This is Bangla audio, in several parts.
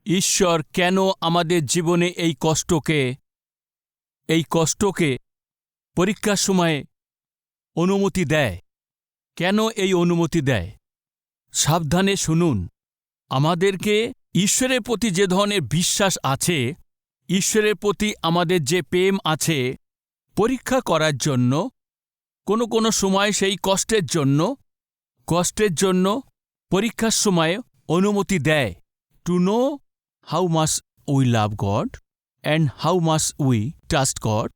ঈশ্বর কেন আমাদের জীবনে এই কষ্টকে পরীক্ষার সময়ে অনুমতি দেয়? কেন এই অনুমতি দেয়? সাবধানে শুনুন। আমাদেরকে ঈশ্বরের প্রতি যে ধরনের বিশ্বাস আছে, ঈশ্বরের প্রতি আমাদের যে প্রেম আছে, পরীক্ষা করার জন্য কোনো সময় সেই কষ্টের জন্য পরীক্ষার সময় অনুমতি দেয়। To know how much we love God and how much we trust God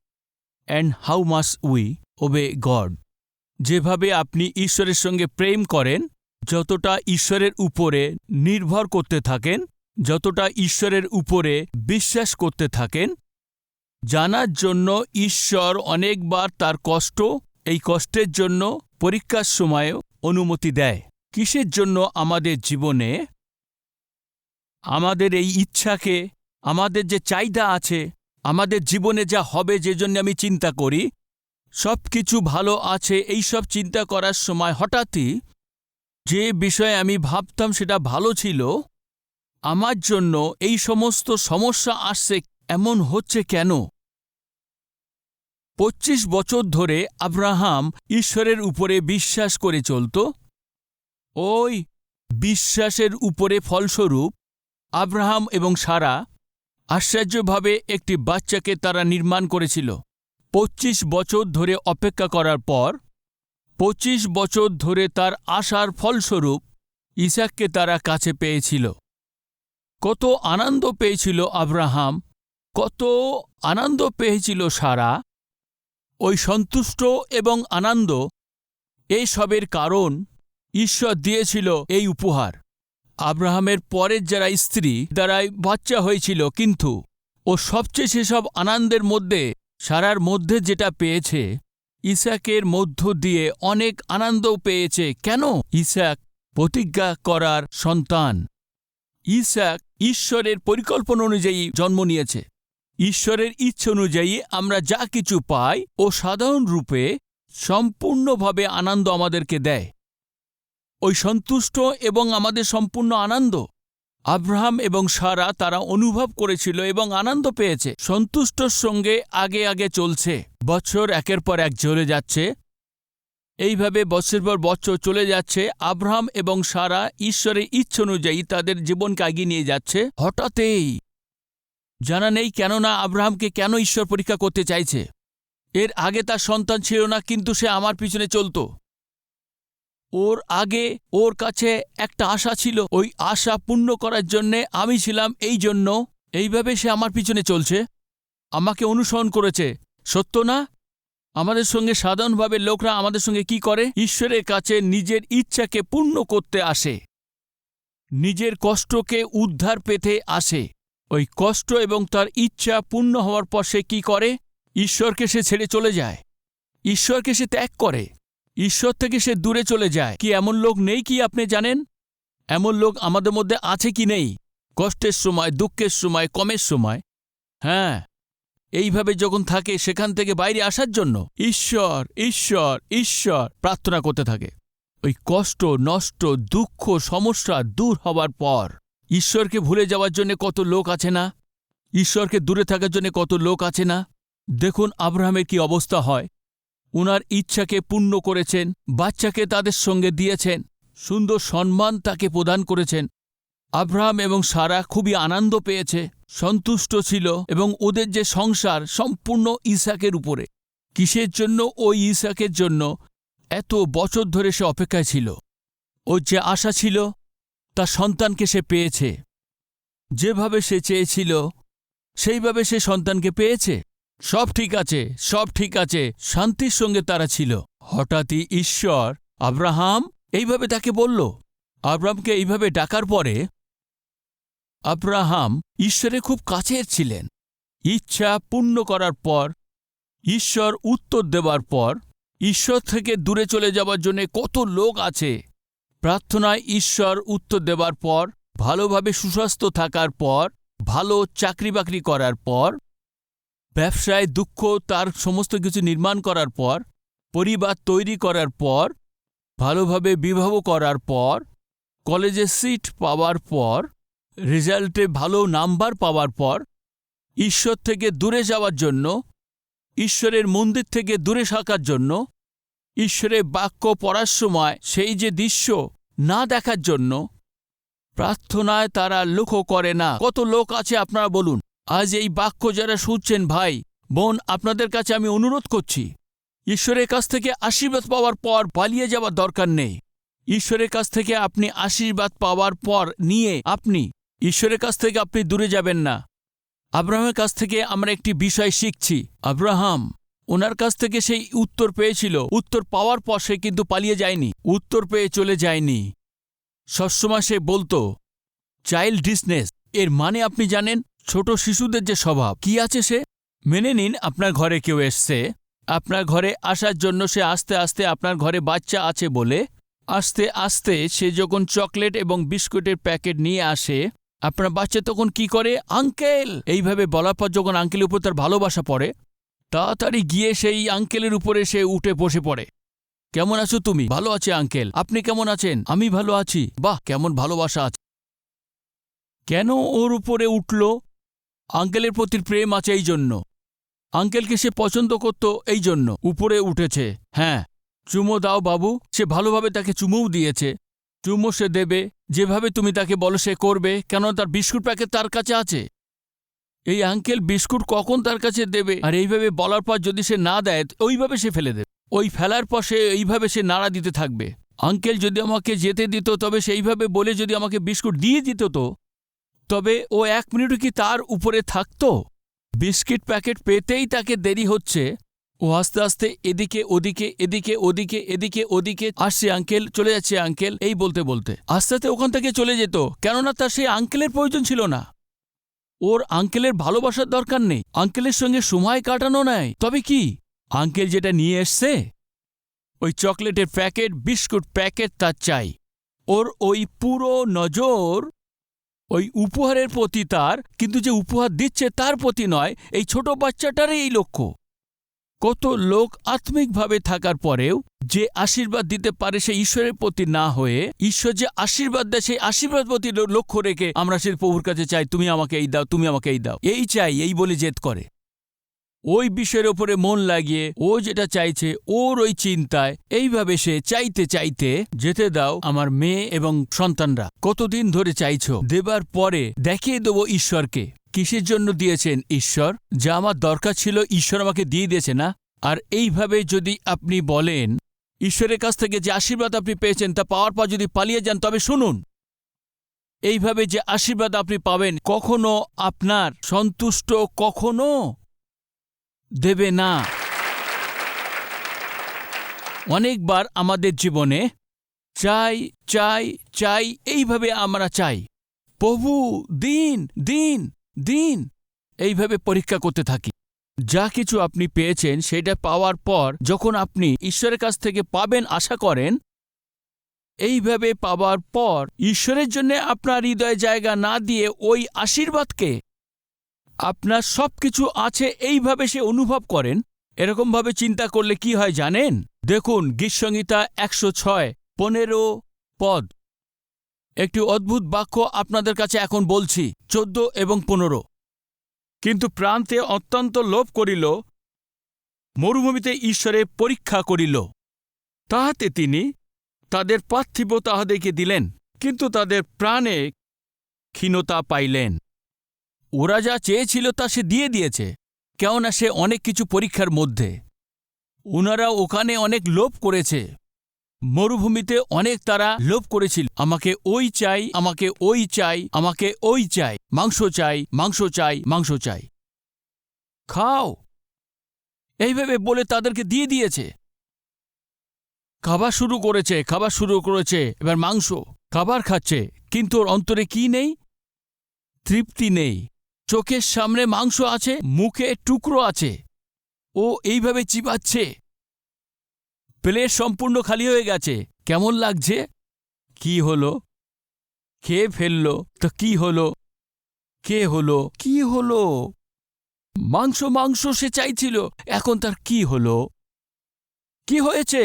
and how much we obey God. যেভাবে আপনি ঈশ্বরের সঙ্গে প্রেম করেন, যতটা ঈশ্বরের উপরে নির্ভর করতে থাকেন, যতটা ঈশ্বরের উপরে বিশ্বাস করতে থাকেন, জানার জন্য ঈশ্বর অনেকবার তার এই কষ্টের জন্য পরীক্ষার সময় অনুমতি দেয়। কিসের জন্য? আমাদের জীবনে আমাদের এই ইচ্ছাকে, আমাদের যে চাহিদা আছে, আমাদের জীবনে যা হবে, যে জন্য আমি চিন্তা করি, সব কিছু ভালো আছে, এই সব চিন্তা করার সময় হঠাৎই যে বিষয়ে আমি ভাবতাম সেটা ভালো ছিল, আমার জন্য এই সমস্ত সমস্যা আসছে। এমন হচ্ছে কেন? 25 বছর ধরে আব্রাহাম ঈশ্বরের উপরে বিশ্বাস করে চলত। ওই বিশ্বাসের উপরে ফলস্বরূপ আব্রাহাম এবং সারা আশ্চর্যভাবে একটি বাচ্চাকে তারা নির্মাণ করেছিল। 25 বছর ধরে অপেক্ষা করার পর, 25 বছর ধরে তার আশার ফলস্বরূপ ইসাককে তারা কাছে পেয়েছিল। কত আনন্দ পেয়েছিল আব্রাহাম, কত আনন্দ পেয়েছিল সারা। ওই সন্তুষ্ট এবং আনন্দ, এই সবের কারণ ঈশ্বর দিয়েছিল এই উপহার। আব্রাহামের পরের যারা স্ত্রী দ্বারাই বাচ্চা হয়েছিল, কিন্তু ও সবচেয়ে সেসব আনন্দের মধ্যে, সারার মধ্যে যেটা পেয়েছে, ইসাকের মধ্য দিয়ে অনেক আনন্দও পেয়েছে। কেন? ইসাক প্রতিজ্ঞা করার সন্তান। ইসাক ঈশ্বরের পরিকল্পনা অনুযায়ী জন্ম নিয়েছে। ঈশ্বরের ইচ্ছে অনুযায়ী আমরা যা কিছু পাই, ও সাধারণ রূপে সম্পূর্ণভাবে আনন্দ আমাদেরকে দেয়। ওই সন্তুষ্ট এবং আমাদের সম্পূর্ণ আনন্দ আব্রাহাম এবং সারা তারা অনুভব করেছিল এবং আনন্দ পেয়েছে। সন্তুষ্টর সঙ্গে আগে আগে চলছে। বছর একের পর এক চলে যাচ্ছে। এইভাবে বছরের পর বছর চলে যাচ্ছে। আব্রাহাম এবং সারা ঈশ্বরের ইচ্ছে অনুযায়ী তাদের জীবনকে এগিয়ে নিয়ে যাচ্ছে। হঠাৎই জানা নেই কেননা আব্রাহামকে কেন ঈশ্বর পরীক্ষা করতে চাইছে। এর আগে তার সন্তান ছিল না, কিন্তু সে আমার পিছনে চলত। ওর আগে ওর কাছে একটা আশা ছিল, ওই আশা পূর্ণ করার জন্যে আমি ছিলাম। এই জন্য এইভাবে সে আমার পিছনে চলছে, আমাকে অনুসরণ করেছে। সত্য না? আমাদের সঙ্গে সাধারণভাবে লোকরা আমাদের সঙ্গে কি করে? ঈশ্বরের কাছে নিজের ইচ্ছাকে পূর্ণ করতে আসে, নিজের কষ্টকে উদ্ধার পেতে আসে। ওই কষ্ট এবং তার ইচ্ছা পূর্ণ হওয়ার পর সে কি করে? ঈশ্বরকে সে ছেড়ে চলে যায়, ঈশ্বরকে সে ত্যাগ করে, ঈশ্বর থেকে সে দূরে চলে যায়। কি এমন লোক নেই কি আপনি জানেন? এমন লোক আমাদের মধ্যে আছে কি নেই? কষ্টের সময়, দুঃখের সময়, কমের সময়, হ্যাঁ, এইভাবে যখন থাকে, সেখান থেকে বাইরে আসার জন্য ঈশ্বর ঈশ্বর ঈশ্বর প্রার্থনা করতে থাকে। ওই কষ্ট, নষ্ট, দুঃখ, সমস্যা দূর হবার পর ঈশ্বরকে ভুলে যাওয়ার জন্য কত লোক আছে না? ঈশ্বরকে দূরে থাকার জন্য কত লোক আছে না? দেখুন আব্রাহামের কি অবস্থা হয়। উনার ইচ্ছাকে পূর্ণ করেছেন, বাচ্চাকে তাদের সঙ্গে দিয়েছেন, সুন্দর সম্মান তাকে প্রদান করেছেন। আব্রাহাম এবং সারা খুবই আনন্দ পেয়েছে, সন্তুষ্ট ছিল, এবং ওদের যে সংসার সম্পূর্ণ ইসাকের উপরে। কিসের জন্য? ওই ইসাকের জন্য এত বছর ধরে সে অপেক্ষায় ছিল। ওর যে আশা ছিল, তার সন্তানকে সে পেয়েছে। যেভাবে সে চেয়েছিল সেইভাবে সে সন্তানকে পেয়েছে। সব ঠিক আছে, সব ঠিক আছে, শান্তির সঙ্গে তারা ছিল। হঠাৎই ঈশ্বর আব্রাহাম এইভাবে তাকে বলল। আব্রাহামকে এইভাবে ডাকার পরে আব্রাহাম ঈশ্বরের খুব কাছের ছিলেন। ইচ্ছা পূর্ণ করার পর, ঈশ্বর উত্তর দেবার পর, ঈশ্বর থেকে দূরে চলে যাওয়ার জন্য কত লোক আছে। প্রার্থনায় ঈশ্বর উত্তর দেবার পর, ভালোভাবে সুস্বাস্থ্য থাকার পর, ভালো চাকরি বাকরি করার পর, ব্যবসায় দুঃখ তার সমস্ত কিছু নির্মাণ করার পর, পরিবার তৈরি করার পর, ভালোভাবে বিবাহ করার পর, কলেজে সিট পাওয়ার পর, রেজাল্টে ভালো নাম্বার পাওয়ার পর ঈশ্বর থেকে দূরে যাওয়ার জন্য, ঈশ্বরের মন্দির থেকে দূরে থাকার জন্য, ঈশ্বরের বাক্য পড়ার সময় সেই যে দৃশ্য না দেখার জন্য প্রার্থনায় তারা লক্ষ্য করে না। কত লোক আছে আপনারা বলুন। আজ এই বাক্য যারা শুনছেন ভাই বোন, আপনাদের কাছে আমি অনুরোধ করছি, ঈশ্বরের কাছ থেকে আশীর্বাদ পাওয়ার পর পালিয়ে যাওয়ার দরকার নেই। ঈশ্বরের কাছ থেকে আপনি আশীর্বাদ পাওয়ার পর নিয়ে আপনি ঈশ্বরের কাছ থেকে আপনি দূরে যাবেন না। আব্রাহামের কাছ থেকে আমরা একটি বিষয় শিখছি। আব্রাহাম ওনার কাছ থেকে সেই উত্তর পেয়েছিল, উত্তর পাওয়ার পর সে কিন্তু পালিয়ে যায়নি, উত্তর পেয়ে চলে যায়নি। সবসময় সে বলতো চাইল্ডিশনেস, এর মানে আপনি জানেন ছোট শিশুদের যে স্বভাব কি আছে। সে মেনে নিন আপনার ঘরে কেউ এসছে, আপনার ঘরে আসার জন্য সে আস্তে আস্তে আপনার ঘরে বাচ্চা আছে বলে আস্তে আস্তে সে যখন চকলেট এবং বিস্কুটের প্যাকেট নিয়ে আসে, আপনার বাচ্চা তখন কি করে, আঙ্কেল এইভাবে বলার পর যখন আঙ্কেলের উপর তার ভালোবাসা পড়ে, তাড়াতাড়ি গিয়ে সেই আঙ্কেলের উপরে সে উঠে বসে পড়ে। কেমন আছো তুমি? ভালো আছে আঙ্কেল। আপনি কেমন আছেন? আমি ভালো আছি। বাহ, কেমন ভালোবাসা আছে। কেন ওর উপরে উঠল? আঙ্কেলের প্রতি প্রেম আছে এই জন্য, আঙ্কেলকে সে পছন্দ করত এই জন্য উপরে উঠেছে। হ্যাঁ, চুমো দাও বাবু। সে ভালোভাবে তাকে চুমোও দিয়েছে। চুমো সে দেবে, যেভাবে তুমি তাকে বলো সে করবে, কেননা তার বিস্কুট প্যাকেট তার কাছে আছে। এই আঙ্কেল বিস্কুট কখন তার কাছে দেবে? আর এইভাবে বলার পর যদি সে না দেয় ওইভাবে সে ফেলে দেবে। ওই ফেলার পর সে এইভাবে সে নাড়া দিতে থাকবে। আঙ্কেল যদি আমাকে যেতে দিত, তবে সেইভাবে বলে যদি আমাকে বিস্কুট দিয়ে দিত, তো তবে ও 1 মিনিটও কি তার উপরে থাকত? বিস্কিট প্যাকেট পেতেই তাকে দেরি হচ্ছে, ও আস্তে আস্তে এদিকে ওদিকে এদিকে ওদিকে এদিকে ওদিকে আসছে, আঙ্কেল চলে যাচ্ছে আঙ্কেল, এই বলতে বলতে আস্তে আস্তে ওখান থেকে চলে যেত। কেননা তার সেই আঙ্কেলের প্রয়োজন ছিল না, ওর আঙ্কেলের ভালোবাসার দরকার নেই, আঙ্কেলের সঙ্গে সময় কাটানো নাই। তবে কি আঙ্কেল যেটা নিয়ে এসছে, ওই চকলেটের প্যাকেট বিস্কুট প্যাকেট তার চাই। ওর ওই পুরো নজর ওই উপহারের প্রতি তার, কিন্তু যে উপহার দিচ্ছে তার প্রতি নয়, এই ছোট বাচ্চাটারই এই লক্ষ্য। কত লোক আত্মিকভাবে থাকার পরেও যে আশীর্বাদ দিতে পারে সে ঈশ্বরের প্রতি না হয়ে, ঈশ্বর যে আশীর্বাদ দেয় সেই আশীর্বাদ প্রতি লক্ষ্য রেখে আমরা সে প্রভুর কাছে চাই, তুমি আমাকে এই দাও, তুমি আমাকে এই দাও, এই চাই, এই বলে জেদ করে। ওই বিষয়ের ওপরে মন লাগিয়ে ও যেটা চাইছে ওর ওই চিন্তায় এইভাবে সে চাইতে চাইতে যেতে দাও আমার মেয়ে এবং সন্তানরা। কতদিন ধরে চাইছো, দেবার পরে দেখিয়ে দেবো ঈশ্বরকে কিসের জন্য দিয়েছেন ঈশ্বর, যা আমার দরকার ছিল ঈশ্বর আমাকে দিয়ে দিয়েছে না। আর এইভাবে যদি আপনি বলেন ঈশ্বরের কাছ থেকে যে আশীর্বাদ আপনি পেয়েছেন তা পাওয়ার পর যদি পালিয়ে যান, তবে শুনুন, এইভাবে যে আশীর্বাদ আপনি পাবেন কখনো আপনার সন্তুষ্ট কখনো দেবে না। অনেকবার আমাদের জীবনে চাই চাই চাই, এইভাবে আমরা চাই, প্রভু দিন দিন দিন, এইভাবে পরীক্ষা করতে থাকি। যা কিছু আপনি পেয়েছেন সেটা পাওয়ার পর যখন আপনি ঈশ্বরের কাছ থেকে পাবেন আশা করেন, এইভাবে পাওয়ার পর ঈশ্বরের জন্য আপনার হৃদয়ে জায়গা না দিয়ে ওই আশীর্বাদকে আপনার সব কিছু আছে এইভাবে সে অনুভব করেন। এরকমভাবে চিন্তা করলে কি হয় জানেন? দেখুন গীতসংহিতা 106:15 পদ, একটি অদ্ভুত বাক্য আপনাদের কাছে এখন বলছি, 14 এবং 15। কিন্তু প্রান্তে অত্যন্ত লোভ করিল, মরুভূমিতে ঈশ্বরে পরীক্ষা করিল, তাহাতে তিনি তাদের পার্থিব তাহাদেরকে দিলেন, কিন্তু তাদের প্রাণে ক্ষীণতা পাইলেন। ওরা যা চেয়েছিল তা সে দিয়ে দিয়েছে, কেননা সে অনেক কিছু পরীক্ষার মধ্যে। ওনারা ওখানে অনেক লোভ করেছে, মরুভূমিতে অনেক তারা লোভ করেছিল, আমাকে ওই চাই, আমাকে ওই চাই, আমাকে ওই চাই, মাংস চাই, মাংস চাই, মাংস চাই, খাও, এইভাবে বলে তাদেরকে দিয়ে দিয়েছে। খাবার শুরু করেছে, এবার মাংস খাবার খাচ্ছে, কিন্তু ওর অন্তরে কি নেই? তৃপ্তি নেই। চোখের সামনে মাংস আছে, মুখে টুকরো আছে, ও এইভাবে চিবাচ্ছে, প্লেট সম্পূর্ণ খালি হয়ে গেছে। কেমন লাগছে? কি হলো? খেয়ে ফেলল, তো কি হলো? কে হলো? কি হলো? মাংস মাংস সে চাইছিল, এখন তার কি হলো? কি হয়েছে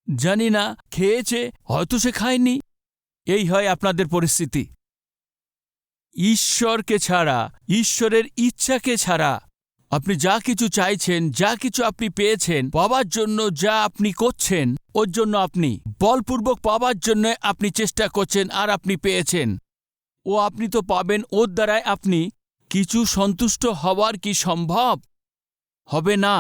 জানি না। খেয়েছে, হয়তো সে খায়নি। এই হয় আপনাদের পরিস্থিতি। ঈশ্বরকে ছাড়া, ঈশ্বরের ইচ্ছাকে ছাড়া আপনি যা কিছু চাইছেন, যা কিছু আপনি পেয়েছেন, পাওয়ার জন্য যা আপনি করছেন, ওর জন্য আপনি বলপূর্বক পাওয়ার জন্য আপনি চেষ্টা করছেন আর আপনি পেয়েছেন, ও আপনি তো পাবেন, ওর দ্বারাই আপনি কিছু সন্তুষ্ট হওয়ার কি সম্ভব? হবে না।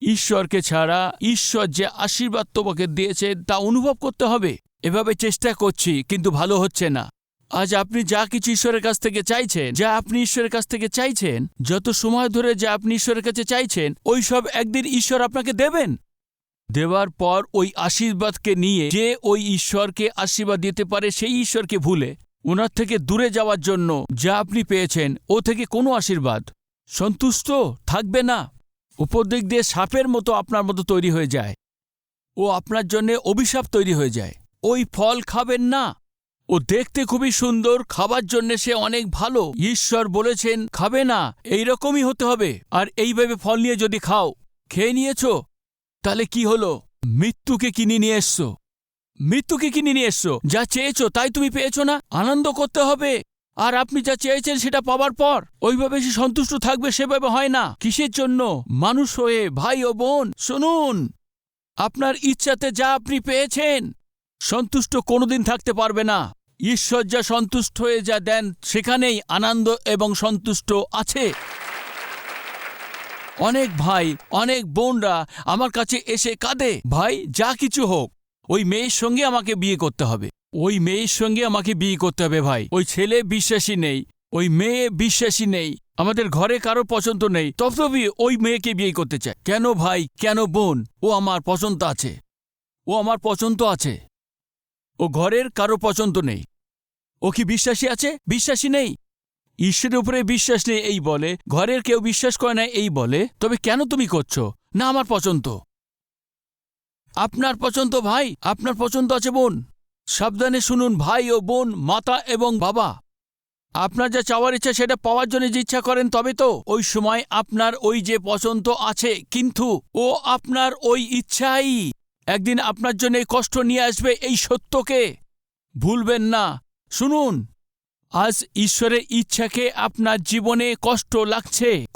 ঈশ্বরকে ছাড়া ঈশ্বর যে আশীর্বাদ তোমাকে দিয়েছে তা অনুভব করতে হবে। এভাবে চেষ্টা করছি কিন্তু ভালো হচ্ছে না। আজ আপনি যা কিছু ঈশ্বরের কাছ থেকে চাইছেন, যা আপনি ঈশ্বরের কাছ থেকে চাইছেন, যত সময় ধরে যা আপনি ঈশ্বরের কাছে চাইছেন, ওই সব একদিন ঈশ্বর আপনাকে দেবেন। দেওয়ার পর ওই আশীর্বাদকে নিয়ে যে ওই ঈশ্বরকে আশীর্বাদ দিতে পারে সেই ঈশ্বরকে ভুলে ওনার থেকে দূরে যাওয়ার জন্য যা আপনি পেয়েছেন ও থেকে কোনো আশীর্বাদ সন্তুষ্ট থাকবে না। উপর দিক দিয়ে সাপের মতো আপনার মতো তৈরি হয়ে যায়, ও আপনার জন্যে অভিশাপ তৈরি হয়ে যায়। ওই ফল খাবেন না। ও দেখতে খুবই সুন্দর, খাবার জন্য সে অনেক ভালো, ঈশ্বর বলেছেন খাবে না, এইরকমই হতে হবে। আর এইভাবে ফল নিয়ে যদি খাও, খেয়ে নিয়েছ, তাহলে কি হলো? মৃত্যুকে কিনে নিয়ে এসছো। মৃত্যুকে কিনে নিয়ে এসছো। যা চেয়েছো তাই তুমি পেয়েছো না। আনন্দ করতে হবে। আর আপনি যা চেয়েছেন সেটা পাওয়ার পর ওইভাবে সে সন্তুষ্ট থাকবে, সেভাবে হয় না। কিসের জন্য? মানুষ হয়ে ভাই ও বোন শুনুন, আপনার ইচ্ছাতে যা আপনি পেয়েছেন সন্তুষ্ট কোনোদিন থাকতে পারবে না। ঈশ্বর যা সন্তুষ্ট হয়ে যা দেন সেখানেই আনন্দ এবং সন্তুষ্ট আছে। অনেক ভাই, অনেক বোনরা আমার কাছে এসে কাঁদে, ভাই যা কিছু হোক ওই মেয়ের সঙ্গে আমাকে বিয়ে করতে হবে, ওই মেয়ের সঙ্গে আমাকে বিয়ে করতে হবে। ভাই ওই ছেলে বিশ্বাসী নেই, ওই মেয়ে বিশ্বাসী নেই, আমাদের ঘরে কারো পছন্দ নেই, তথাপি ওই মেয়েকে বিয়ে করতে চায়। কেন ভাই, কেন বোন? ও আমার পছন্দ আছে, ও আমার পছন্দ আছে। ও ঘরের কারো পছন্দ নেই। ও কি বিশ্বাসী আছে? বিশ্বাসী নেই। ঈশ্বরের উপরে বিশ্বাস নেই এই বলে, ঘরের কেউ বিশ্বাস করে না এই বলে। তবে কেন তুমি করছো? না, আমার পছন্দ। আপনার পছন্দ ভাই, আপনার পছন্দ আছে বোন। সাবধানে শুনুন ভাই ও বোন, মাতা এবং বাবা, আপনার যা চাওয়ার ইচ্ছা সেটা পাওয়ার জন্য যে ইচ্ছা করেন, তবে তো ওই সময় আপনার ওই যে পছন্দ আছে, কিন্তু ও আপনার ওই ইচ্ছাই একদিন আপনার জন্য কষ্ট নিয়ে আসবে। এই সত্যকে ভুলবেন না। শুনুন, আজ ঈশ্বরের ইচ্ছাকে আপনার জীবনে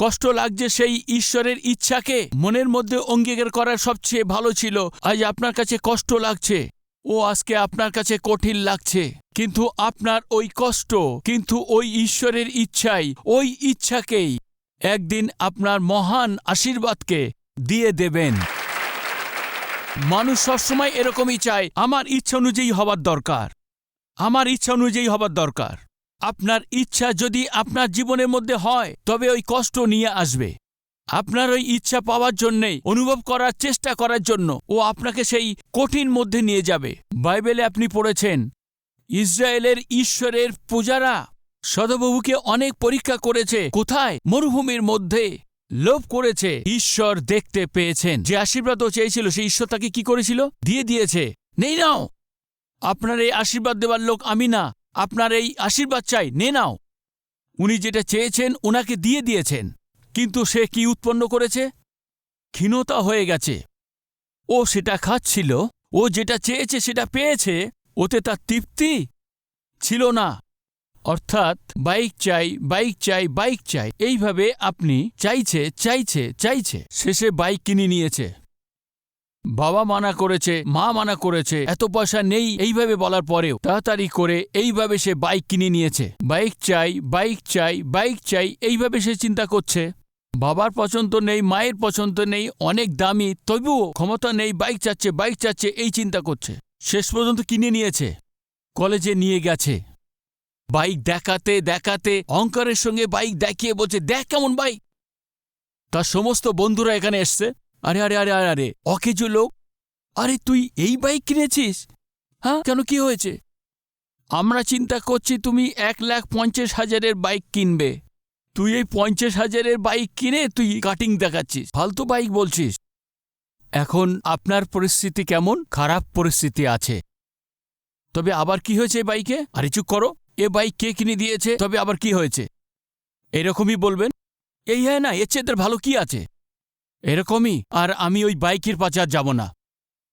কষ্ট লাগছে সেই ঈশ্বরের ইচ্ছাকে মনের মধ্যে অঙ্গীকার করার সবচেয়ে ভালো ছিল। আজ আপনার কাছে কষ্ট লাগছে, ও আজকে আপনার কাছে কঠিন লাগছে, কিন্তু আপনার ওই কষ্ট, কিন্তু ওই ঈশ্বরের ইচ্ছাই, ওই ইচ্ছাকেই একদিন আপনার মহান আশীর্বাদকে দিয়ে দেবেন। মানুষ সবসময় এরকমই চায়, আমার ইচ্ছা অনুযায়ী হবার দরকার, আমার ইচ্ছা অনুযায়ী হবার দরকার। আপনার ইচ্ছা যদি আপনার জীবনের মধ্যে হয় তবে ওই কষ্ট নিয়ে আসবে। আপনার ওই ইচ্ছা পাওয়ার জন্যেই, অনুভব করার চেষ্টা করার জন্য ও আপনাকে সেই কঠিন মধ্যে নিয়ে যাবে। বাইবেলে আপনি পড়েছেন, ইসরায়েলের ঈশ্বরের পূজারা সদপ্রভুকে অনেক পরীক্ষা করেছে। কোথায়? মরুভূমির মধ্যে লোভ করেছে। ঈশ্বর দেখতে পেয়েছেন, যে আশীর্বাদ ও চেয়েছিল সেই ঈশ্বর তাকে কি করেছিল? দিয়ে দিয়েছে। নেই নাও, আপনার এই আশীর্বাদ দেওয়ার লোক আমি না, আপনার এই আশীর্বাদ চাই, নে নাও। উনি যেটা চেয়েছেন ওনাকে দিয়ে দিয়েছেন, কিন্তু সে কি উৎপন্ন করেছে? ক্ষীণতা হয়ে গেছে। ও সেটা খাচ্ছিল, ও যেটা চেয়েছে সেটা পেয়েছে, ওতে তার তৃপ্তি ছিল না। অর্থাৎ বাইক চাই, বাইক চাই, বাইক চাই, এইভাবে আপনি চাইছে, শেষে বাইক কিনে নিয়েছে। বাবা মানা করেছে, মা মানা করেছে, এত পয়সা নেই এইভাবে বলার পরেও তাড়াতাড়ি করে এইভাবে সে বাইক কিনে নিয়েছে। বাইক চাই, বাইক চাই, বাইক চাই, এইভাবে সে চিন্তা করছে। বাবার পছন্দ নেই, মায়ের পছন্দ নেই, অনেক দামি, তবুও ক্ষমতা নেই, বাইক চাচ্ছে, এই চিন্তা করছে। শেষ পর্যন্ত কিনে নিয়েছে। কলেজে নিয়ে গেছে, বাইক দেখাতে দেখাতে অহংকারের সঙ্গে বাইক দেখিয়ে বলছে, দেখ কেমন বাইক। তার সমস্ত বন্ধুরা এখানে এসছে, আরে আরে আরে আরে আরে অকেজো লোক, আরে তুই এই বাইক কিনেছিস? হ্যাঁ, কেন, কি হয়েছে? আমরা চিন্তা করছি তুমি 1,50,000 বাইক কিনবে, তুই এই 50,000 বাইক কিনে তুই কাটিং দেখাচ্ছিস, ফালতু বাইক বলছিস। এখন আপনার পরিস্থিতি কেমন? খারাপ পরিস্থিতি আছে। তবে আবার কি হয়েছে এই বাইকে? আরে চুপ করো, এ বাইক কে কিনে দিয়েছে? তবে আবার কি হয়েছে? এরকমই বলবেন, এই হ্যাঁ না, এর চেয়ে ভালো কি আছে? এরকমই। আর আমি ওই বাইকের পাশে আর যাব না।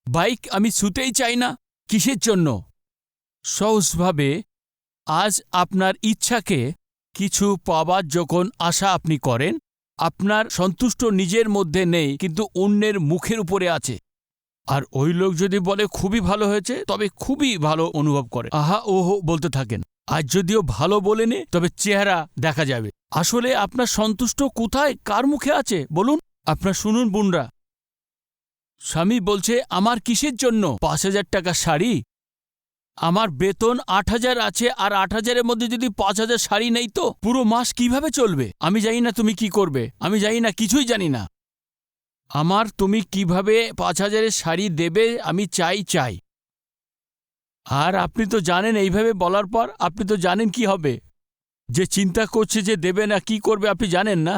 বাইক আমি ছুতেই চাই না। কিসের জন্য? সহজভাবে আজ আপনার ইচ্ছাকে কিছু পাবার যখন আশা আপনি করেন, আপনার সন্তুষ্ট নিজের মধ্যে নেই, কিন্তু অন্যের মুখের উপরে আছে। আর ওই লোক যদি বলে খুবই ভালো হয়েছে, তবে খুবই ভালো অনুভব করে, আহা ওহো বলতে থাকেন। আর যদিও ভালো বলেনি, তবে চেহারা দেখা যাবে। আসলে আপনার সন্তুষ্ট কোথায়, কার মুখে আছে বলুন? আপনার শুনুন বোনরা, স্বামী বলছে আমার কিসের জন্য ৫,০০০ টাকা শাড়ি? আমার বেতন ৮,০০০ আছে, আর ৮,০০০-এর মধ্যে যদি ৫,০০০ শাড়ি নেই তো পুরো মাস কিভাবে চলবে? আমি জানি না তুমি কি করবে, আমি জানি না, কিছুই জানি না। আমার তুমি কিভাবে ৫,০০০-এর শাড়ি দেবে আমি চাই। আর আপনি তো জানেন, এইভাবে বলার পর আপনি তো জানেন কি হবে। যে চিন্তা করছে যে দেবে না, কি করবে আপনি জানেন না।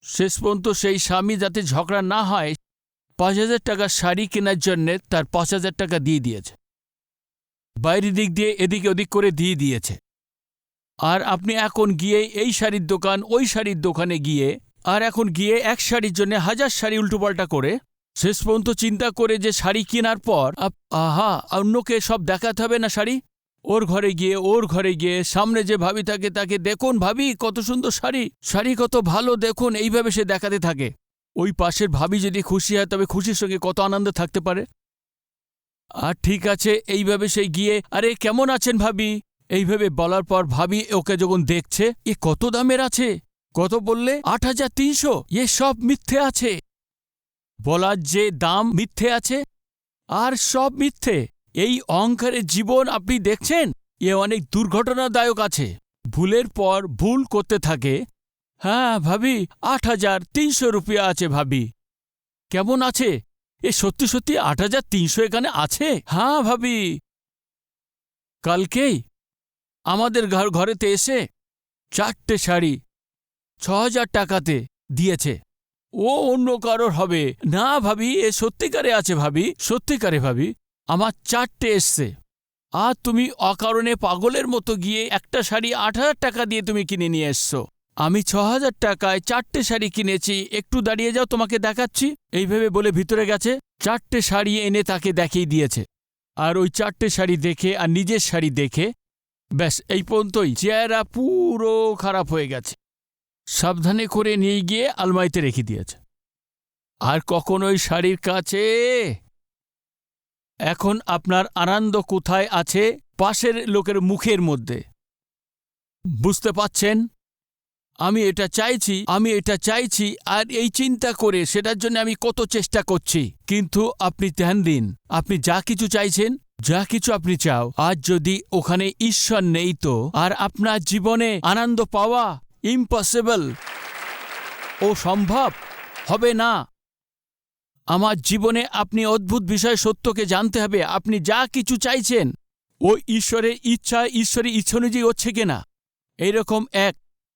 শেষ পর্যন্ত সেই স্বামী যাতে ঝগড়া না হয়, ৫,০০০ টাকার শাড়ি কেনার জন্যে তার ৫,০০০ টাকা দিয়ে দিয়েছে, বাইরের দিক দিয়ে এদিকে ওদিক করে দিয়ে দিয়েছে। আর আপনি এখন গিয়ে এই শাড়ির দোকান ওই শাড়ির দোকানে গিয়ে, আর এখন গিয়ে এক শাড়ির জন্য ১,০০০ শাড়ি উল্টোপাল্টা করে, শেষ পর্যন্ত চিন্তা করে যে শাড়ি কেনার পর আহা অন্যকে সব দেখাতে হবে না শাড়ি। ওর ঘরে গিয়ে সামনে যে ভাবি থাকে তাকে, দেখুন ভাবি কত সুন্দর শাড়ি, শাড়ি কত ভালো দেখুন, এইভাবে সে দেখাতে থাকে। ওই পাশের ভাবি যদি খুশি হয়, তবে খুশির সঙ্গে কত আনন্দ থাকতে পারে। আর ঠিক আছে, এইভাবে সে গিয়ে, আরে কেমন আছেন ভাবি, এইভাবে বলার পর ভাবি ওকে যখন দেখছে, এ কত দামের আছে, কত বললে ৮,৩০০, এ সব মিথ্যে আছে। বলার যে দাম মিথ্যে আছে, আর সব মিথ্যে। এই অহংকারের জীবন আপনি দেখছেন, এ অনেক দুর্ঘটনাদায়ক আছে। ভুলের পর ভুল করতে থাকে। হ্যাঁ ভাবি, ৮,৩০০ রুপিয়া আছে ভাবি, কেমন আছে? এ সত্যি সত্যি ৮,৩০০ এখানে আছে? হ্যাঁ ভাবি, কালকেই আমাদের ঘরেতে এসে ৪টে শাড়ি ৬,০০০ টাকাতে দিয়েছে। ও অন্য কারোর হবে না ভাবি, এ সত্যিকারে আছে ভাবি, সত্যিকারে ভাবি, আমার ৪টে এসছে। আর তুমি অকারণে পাগলের মতো গিয়ে একটা শাড়ি ৮,০০০ টাকা দিয়ে তুমি কিনে নিয়ে এসছো। আমি ৬,০০০ টাকায় ৪টে শাড়ি কিনেছি, একটু দাঁড়িয়ে যাও তোমাকে দেখাচ্ছি। এইভাবে বলে ভিতরে গেছে, ৪টে শাড়ি এনে তাকে দেখিয়ে দিয়েছে। আর ওই ৪টে শাড়ি দেখে আর নিজের শাড়ি দেখে ব্যাস এই পর্যন্তই, চেহারা পুরো খারাপ হয়ে গেছে। সাবধানে করে নিয়ে গিয়ে আলমারিতে রেখে দিয়েছে। আর কখনোই শাড়ির কাছে। এখন আপনার আনন্দ কোথায় আছে? পাশের লোকের মুখের মধ্যে। বুঝতে পাচ্ছেন? আমি এটা চাইছি, আর এই চিন্তা করে সেটার জন্য আমি কত চেষ্টা করছি। কিন্তু আপনি ধ্যান দিন, আপনি যা কিছু চাইছেন, যা কিছু আপনি চাও, আজ যদি ওখানে ঈশ্বর নেই তো আর আপনার জীবনে আনন্দ পাওয়া ইম্পসিবল, ও সম্ভব হবে না। আমার জীবনে আপনি অদ্ভুত বিষয় সত্যকে জানতে হবে। আপনি যা কিছু চাইছেন, ও ঈশ্বরের ইচ্ছা, ঈশ্বরের ইচ্ছা অনুযায়ী হচ্ছে কিনা, এইরকম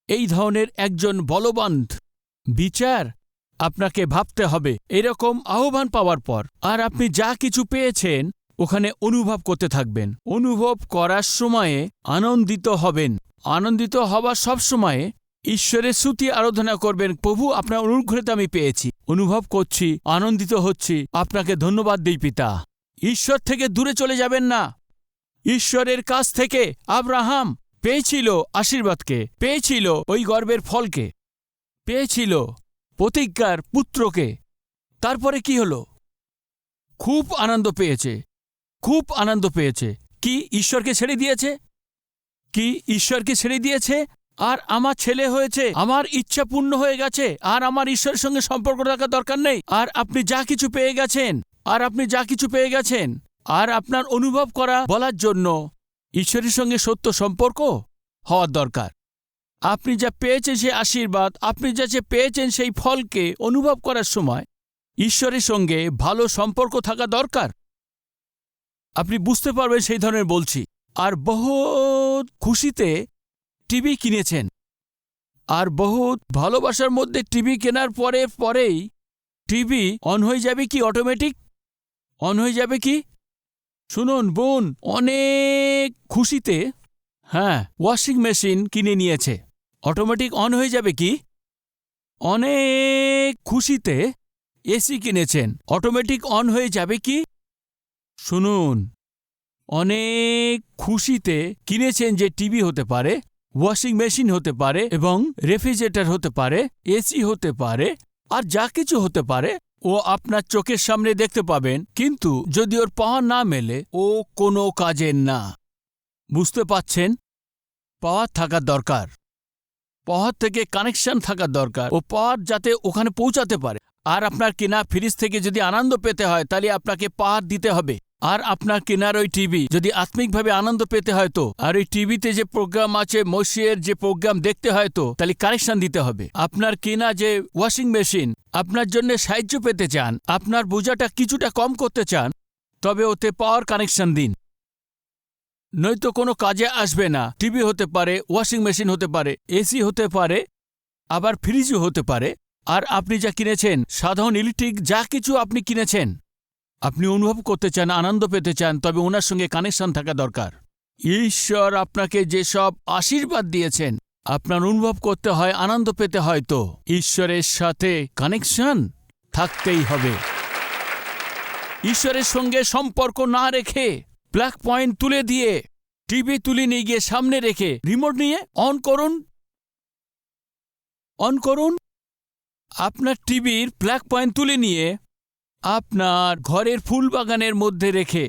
এই ধরনের একজন বলবান বিচার আপনাকে ভাবতে হবে। এরকম আহ্বান পাওয়ার পর আর আপনি যা কিছু পেয়েছেন ওখানে অনুভব করতে থাকবেন। অনুভব করার সময়ে আনন্দিত হবেন। আনন্দিত হবার সব সময়ে ঈশ্বরের স্তুতি আরাধনা করবেন। প্রভু, আপনার অনুগ্রহে আমি পেয়েছি, অনুভব করছি, আনন্দিত হচ্ছি, আপনাকে ধন্যবাদ দিই পিতা। ঈশ্বর থেকে দূরে চলে যাবেন না। ঈশ্বরের কাছ থেকে আব্রাহাম পেয়েছিল আশীর্বাদকে, পেয়েছিল ওই গর্বের ফলকে, পেয়েছিল প্রতিজ্ঞার পুত্রকে। তারপরে কি হলো? খুব আনন্দ পেয়েছে, খুব আনন্দ পেয়েছে। কি ঈশ্বরকে ছেড়ে দিয়েছে? কি ঈশ্বরকে ছেড়ে দিয়েছে? আর আমার ছেলে হয়েছে, আমার ইচ্ছা পূর্ণ হয়ে গেছে, আর আমার ঈশ্বরের সঙ্গে সম্পর্ক রাখার দরকার নেই। আর আপনি যা কিছু পেয়ে গেছেন, আর আপনার অনুভব করা বলার জন্য ঈশ্বরের সঙ্গে সত্য সম্পর্ক হওয়ার দরকার। আপনি যা পেয়েছেন সেই আশীর্বাদ, আপনি যা পেয়েছেন সেই ফলকে অনুভব করার সময় ঈশ্বরের সঙ্গে ভালো সম্পর্ক থাকা দরকার। আপনি বুঝতে পারবেন সেই ধরনের বলছি। আর বহুত খুশিতে টিভি কিনেছেন, আর বহুত ভালোবাসার মধ্যে টিভি কেনার পরেই টিভি অন হয়ে যাবে কি? অটোমেটিক অন হয়ে যাবে কি? শুনুন বোন, অনেক খুশিতে ওয়াশিং মেশিন কিনে নিয়েছে, অটোমেটিক অন হয়ে যাবে কি? অনেক খুশিতে এসি কিনেছেন, অটোমেটিক অন হয়ে যাবে কি? শুনুন, অনেক খুশিতে কিনেছেন যে টিভি হতে পারে, ওয়াশিং মেশিন হতে পারে এবং রেফ্রিজারেটর হতে পারে, এসি হতে পারে, আর যা কিছু হতে পারে ও আপনার চোখের সামনে দেখতে পাবেন, কিন্তু যদি ওর পাওয়ার না মেলে ও কোনো কাজের না। বুঝতে পাচ্ছেন? পাওয়ার থাকার দরকার, পাওয়ার থেকে কানেকশন থাকার দরকার, ও পাওয়ার যাতে ওখানে পৌঁছাতে পারে। আর আপনার কেনা ফ্রিজ থেকে যদি আনন্দ পেতে হয় তাহলে আপনাকে পাওয়ার দিতে হবে। আর আপনার কেনার ওই টিভি যদি আত্মিকভাবে আনন্দ পেতে হয় তো, আর ওই টিভিতে যে প্রোগ্রাম আছে মসিয়ের যে প্রোগ্রাম দেখতে হয় তো, তাহলে কানেকশন দিতে হবে। আপনার কেনা যে ওয়াশিং মেশিন আপনার জন্য সাহায্য পেতে চান, আপনার বোঝাটা কিছুটা কম করতে চান, তবে ওতে পাওয়ার কানেকশন দিন, নয়তো কোনো কাজে আসবে না। টিভি হতে পারে, ওয়াশিং মেশিন হতে পারে, এসি হতে পারে, আবার ফ্রিজও হতে পারে। আর আপনি যা কিনেছেন, সাধারণ ইলেকট্রিক যা কিছু আপনি কিনেছেন, আপনি অনুভব করতে চান, আনন্দ পেতে চান, তবে ওনার সঙ্গে কানেকশন থাকা দরকার। ঈশ্বর আপনাকে যেসব আশীর্বাদ দিয়েছেন আপনার অনুভব করতে হয়, আনন্দ পেতে হয়, তো ঈশ্বরের সাথে কানেকশন থাকতেই হবে। ঈশ্বরের সঙ্গে সম্পর্ক না রেখে প্লাগ পয়েন্ট তুলে দিয়ে টিভি তুলে নিয়ে গিয়ে সামনে রেখে রিমোট নিয়ে অন করুন। আপনার টিভির প্লাগ পয়েন্ট তুলে নিয়ে আপনার ঘরের ফুল বাগানের মধ্যে রেখে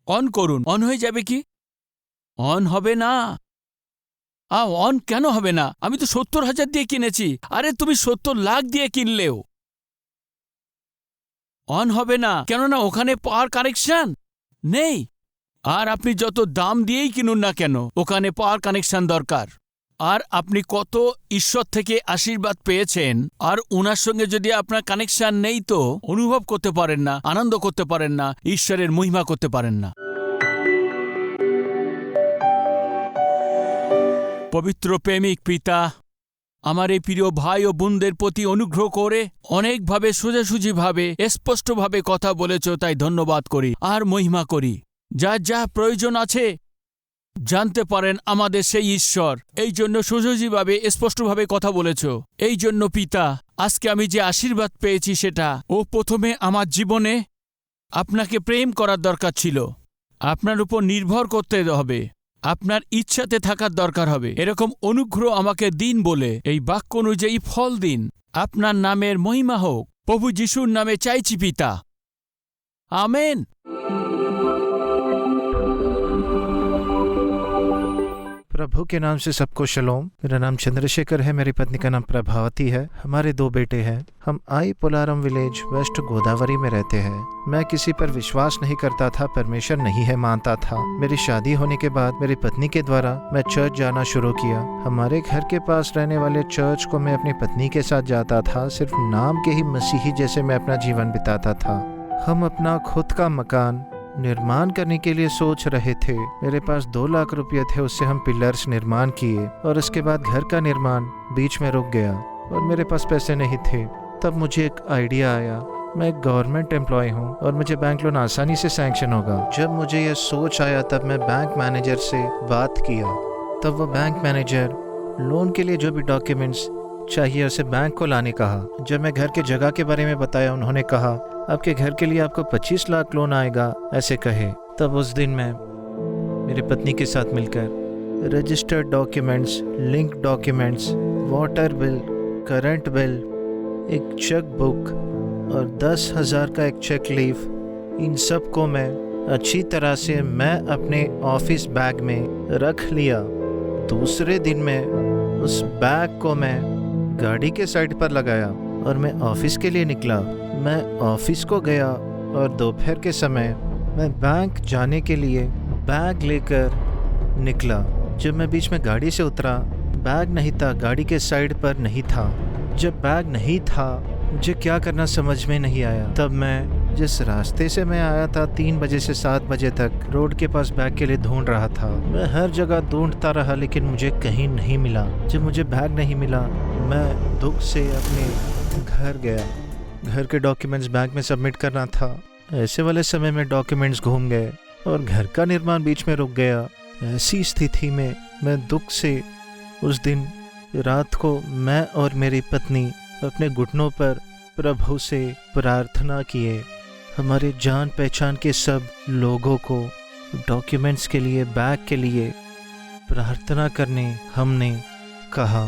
অন করুন। অন হয়ে যাবে কি? অন হবে না। অন কেন হবে না? আমি তো ৭০,০০০ দিয়ে কিনেছি। আরে তুমি ৭০ লাখ দিয়ে কিনলেও অন হবে না, কেননা ওখানে পাওয়ার কানেকশন নেই। আর আপনি যত দাম দিয়েই কিনুন না কেন, ওখানে পাওয়ার কানেকশন দরকার। আর আপনি কত ঈশ্বর থেকে আশীর্বাদ পেয়েছেন, আর ওনার সঙ্গে যদি আপনার কানেকশন নেই তো অনুভব করতে পারেন না, আনন্দ করতে পারেন না, ঈশ্বরের মহিমা করতে পারেন না। পবিত্র প্রেমিক পিতা, আমার এই প্রিয় ভাই ও বোনদের প্রতি অনুগ্রহ করে অনেকভাবে সোজাসুজিভাবে স্পষ্টভাবে কথা বলেছ, তাই ধন্যবাদ করি আর মহিমা করি। যা যা প্রয়োজন আছে জানতে পারেন আমাদের সেই ঈশ্বর, এই জন্য সোজাসুজিভাবে স্পষ্টভাবে কথা বলেছ। এই জন্য পিতা, আজকে আমি যে আশীর্বাদ পেয়েছি সেটা প্রথমে আমার জীবনে আপনাকে প্রেম করার দরকার ছিল, আপনার উপর নির্ভর করতে হবে, আপনার ইচ্ছাতে থাকার দরকার হবে। এরকম অনুগ্রহ আমাকে দিন বলে এই বাক্য অনুযায়ী ফল দিন। আপনার নামের মহিমা হোক। প্রভু যিশুর নামে চাইছি পিতা, আমেন। प्रभु के नाम से सबको शलोम। मेरा नाम चंद्रशेखर है, मेरी पत्नी का नाम प्रभावती है। हमारे 2 बेटे हैं। हम आई पोलारम विलेज वेस्ट गोदावरी में रहते हैं। मैं किसी पर विश्वास नहीं करता था, परमेश्वर नहीं है मानता था। मेरी शादी होने के बाद मेरी पत्नी के द्वारा मैं चर्च जाना शुरू किया। हमारे घर के पास रहने वाले चर्च को मैं अपनी पत्नी के साथ जाता था। सिर्फ नाम के ही मसीही जैसे मैं अपना जीवन बिताता था। हम अपना खुद का मकान निर्माण करने के लिए सोच रहे थे। मेरे पास 2 लाख रुपये थे, उससे हम पिलर्स निर्माण किए और उसके बाद घर का निर्माण बीच में रुक गया और मेरे पास पैसे नहीं थे। तब मुझे एक आइडिया आया, मैं एक गवर्नमेंट एम्प्लॉय हूँ और मुझे बैंक लोन आसानी से सैंक्शन होगा। जब मुझे यह सोच आया तब मैं बैंक मैनेजर से बात किया। तब वो बैंक मैनेजर लोन के लिए जो भी डॉक्यूमेंट्स चाहिए उसे बैंक को लाने कहा। जब मैं घर के जगह के बारे में बताया, उन्होंने कहा आपके घर के लिए आपको 25 लाख लोन आएगा, ऐसे कहे। तब उस दिन मैं मेरी पत्नी के साथ मिलकर registered documents, link documents, water bill, current bill, एक चेक बुक और 10,000 का एक चेक लीफ, इन सब को मैं अच्छी तरह से मैं अपने ऑफिस बैग में रख लिया। दूसरे दिन में उस बैग को मैं गाड़ी के साइड पर लगाया और मैं ऑफिस के लिए निकला। मैं ऑफिस को गया और दोपहर के समय मैं बैंक जाने के लिए बैग लेकर निकला। जब मैं बीच में गाड़ी से उतरा, बैग नहीं था, गाड़ी के साइड पर नहीं था। जब बैग नहीं था, मुझे क्या करना समझ में नहीं आया। तब मैं जिस रास्ते से मैं आया था 3 बजे से 7 बजे तक रोड के पास बैग के लिए ढूंढ रहा था। मैं हर जगह ढूंढता रहा लेकिन मुझे कहीं नहीं मिला। जब मुझे बैग नहीं मिला, मैं दुख से अपने घर गया। घर के डॉक्यूमेंट्स बैंक में सबमिट करना था। ऐसे वाले समय में डॉक्यूमेंट्स घूम गए और घर का निर्माण बीच में रुक गया। ऐसी स्थिति में मैं दुख से उस दिन रात को मैं और मेरी पत्नी अपने घुटनों पर प्रभु से प्रार्थना किए। हमारे जान पहचान के सब लोगों को डॉक्यूमेंट्स के लिए, बैग के लिए प्रार्थना करने हमने कहा।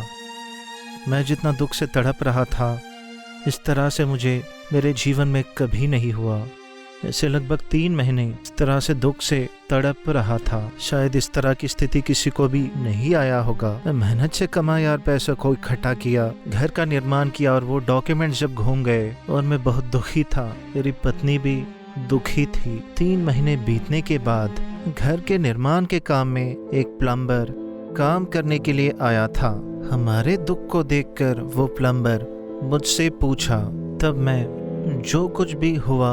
मैं जितना दुख से तड़प रहा था, इस तरह से मुझे मेरे जीवन में कभी नहीं हुआ। ऐसे लगभग 3 महीने इस तरह से दुख से तड़प रहा था। शायद इस तरह की स्थिति किसी को भी नहीं आया होगा। मैं मेहनत से कमाया और पैसों को इकट्ठा किया, घर का निर्माण किया, और वो डॉक्यूमेंट्स जब घूम गए और मैं बहुत दुखी था, मेरी पत्नी भी दुखी थी। 3 महीने बीतने के बाद घर के निर्माण के काम में एक प्लम्बर काम करने के लिए आया था। हमारे दुख को देखकर वो प्लम्बर मुझसे पूछा। तब मैं जो कुछ भी हुआ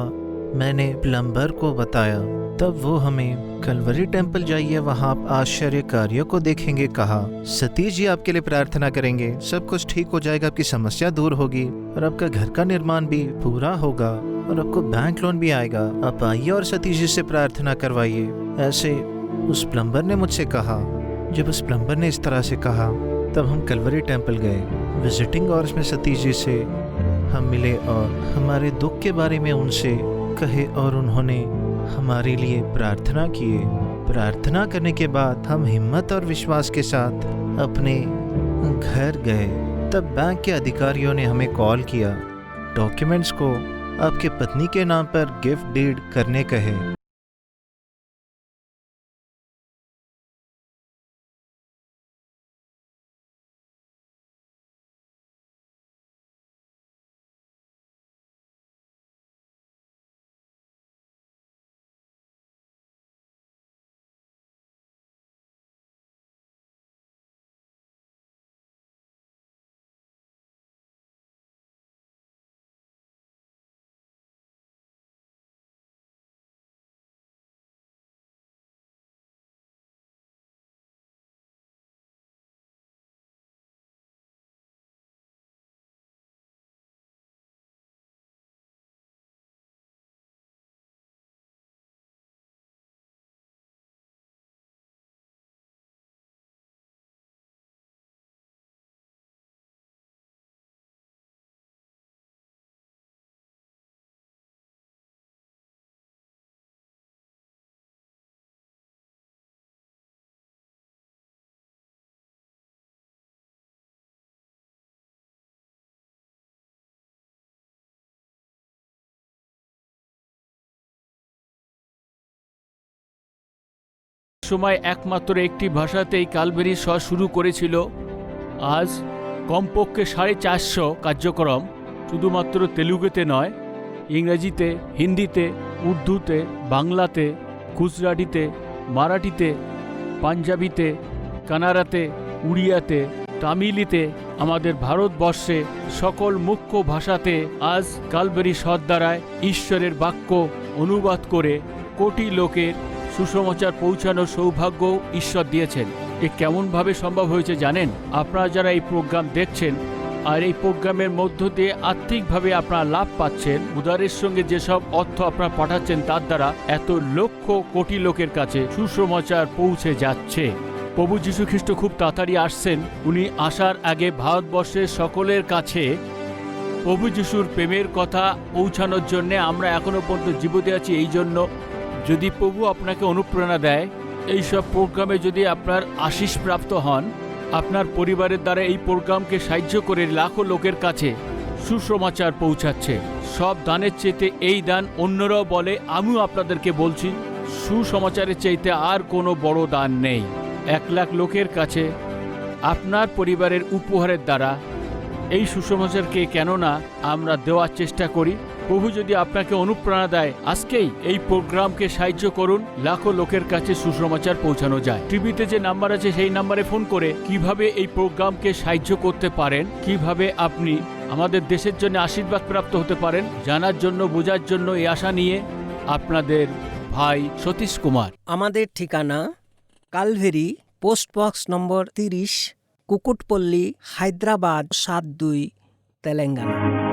मैंने प्लम्बर को बताया। तब वो हमें कलवरी टेम्पल जाइए, वहाँ आप आश्चर्य कार्यों को देखेंगे कहा। सतीश जी आपके लिए प्रार्थना करेंगे, सब कुछ ठीक हो जाएगा, आपकी समस्या दूर होगी और आपका घर का निर्माण भी पूरा होगा और आपको बैंक लोन भी आएगा। आप आइए और सतीश जी से प्रार्थना करवाइए। ऐसे उस प्लम्बर ने मुझसे कहा। जब उस प्लम्बर ने इस तरह से कहा, तब हम कलवरी टेम्पल गए। विजिटिंग आवर्स में सतीश जी से हम मिले और हमारे दुख के बारे में उनसे कहे और उन्होंने हमारे लिए प्रार्थना किए। प्रार्थना करने के बाद हम हिम्मत और विश्वास के साथ अपने घर गए। तब बैंक के अधिकारियों ने हमें कॉल किया, डॉक्यूमेंट्स को आपके पत्नी के नाम पर गिफ्ट डीड करने कहे। সময় একমাত্র একটি ভাষাতেই কালবেরি শ শুরু করেছিল। আজ কমপক্ষে 450 কার্যক্রম শুধুমাত্র তেলুগুতে নয়, ইংরেজিতে, হিন্দিতে, উর্দুতে, বাংলাতে, গুজরাটিতে, মারাঠিতে, পাঞ্জাবিতে, কানাড়াতে, উড়িয়াতে, তামিলিতে, আমাদের ভারতবর্ষে সকল মুখ্য ভাষাতে আজ কালবেরি শর দ্বারায় ঈশ্বরের বাক্য অনুবাদ করে কোটি লোকের সুসমাচার পৌঁছানোর সৌভাগ্য ঈশ্বর দিয়েছেন। এ কেমনভাবে সম্ভব হয়েছে জানেন? আপনারা যারা এই প্রোগ্রাম দেখছেন আর এই প্রোগ্রামের মধ্য দিয়ে আর্থিকভাবে আপনারা লাভ পাচ্ছেন, উদারের সঙ্গে যেসব অর্থ আপনারা পাঠাচ্ছেন, তার দ্বারা এত লক্ষ কোটি লোকের কাছে সুসমাচার পৌঁছে যাচ্ছে। প্রভু যীশু খ্রিস্ট খুব তাড়াতাড়ি আসছেন। উনি আসার আগে ভারতবর্ষের সকলের কাছে প্রভু যিশুর প্রেমের কথা পৌঁছানোর জন্য আমরা এখনো পর্যন্ত জীবিত আছি। এই জন্য যদি প্রভু আপনাকে অনুপ্রেরণা দেয়, এই সব প্রোগ্রামে যদি আপনার আশীষ প্রাপ্ত হন, আপনার পরিবারের দ্বারা এই প্রোগ্রামকে সাহায্য করে লাখো লোকের কাছে সুসমাচার পৌঁছাচ্ছে। সব দানের চাইতে এই দান, অন্যরাও বলে, আমিও আপনাদেরকে বলছি, সুসমাচারের চাইতে আর কোনো বড় দান নেই। 1 লাখ লোকের কাছে আপনার পরিবারের উপহারের দ্বারা এই সুসমাচারকে কেননা আমরা দেওয়ার চেষ্টা করি। প্রভু যদি আপনাকে অনুপ্রেরণা দেয়, আজকেই এই প্রোগ্রামকে সাহায্য করুন, লাখো লোকের কাছে সুসমাচার পৌঁছানো যায়। টিভিতে যে নাম্বার আছে সেই নাম্বারে ফোন করে কিভাবে এই প্রোগ্রামকে সাহায্য করতে পারেন, কিভাবে আপনি আমাদের দেশের জন্য আশীর্বাদ প্রাপ্ত হতে পারেন, জানার জন্য, বোঝার জন্য এই আশা নিয়ে আপনাদের ভাই সতীশ কুমার। আমাদের ঠিকানা Calvary, post box number 30, Kukatpally, Hyderabad 72, Telangana.